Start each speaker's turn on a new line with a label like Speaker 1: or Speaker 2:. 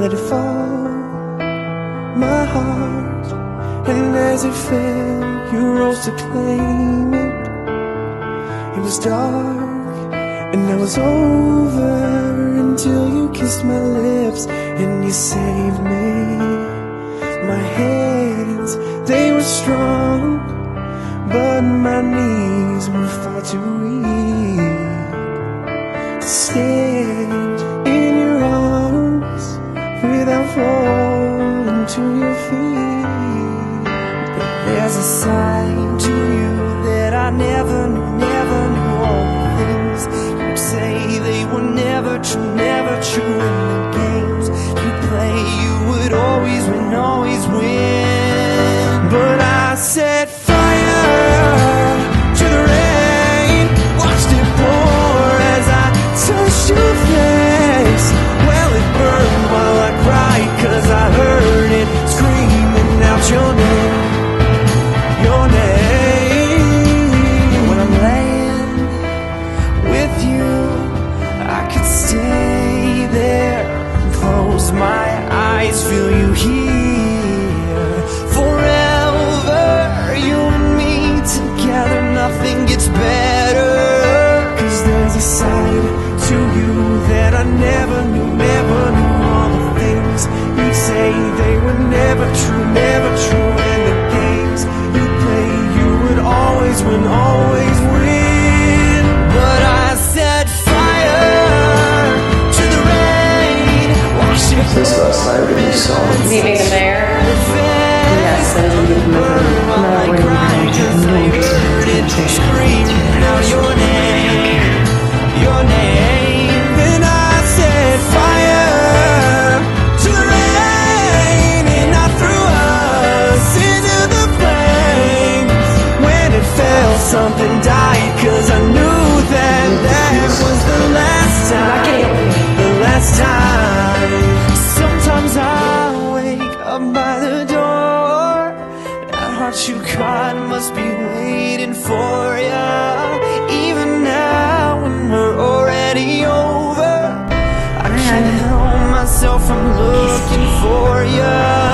Speaker 1: let it fall, my heart. And as it fell, you rose to claim it. It was dark, and I was over until you kissed my lips and you saved me. My hands, they were strong, but my knees were far too weak to stand in your arms without falling to your feet. But there's a side to you that I never knew, never knew. All the things you'd say, they were never true, never true. In the games you play, you would always win, always win. But I set fire to the rain, watched it pour as I touched your face. Well, it burned while I cried, 'cause I heard it screaming out your name, your name. When I'm laying with you, I could stay there and close my eyes, feel you here forever. You and me together, nothing gets better. 'Cause there's a side to you that I never knew, never knew. All the things you'd say, they were never true, never true. And the games you play, you would always win, always win. But I set fire to the rain, watch it.
Speaker 2: This last night when you saw me.
Speaker 3: Meeting the mayor?
Speaker 4: Yes, I didn't get my
Speaker 1: screaming out your name, your name. And I set fire to the rain, and I threw us into the flames. When it fell, something died, 'cause I knew that that was the last time, the last time. Sometimes I wake up by the door, that heart you caught must be waiting for ya. Even now when we're already over, I can't help myself from looking for ya.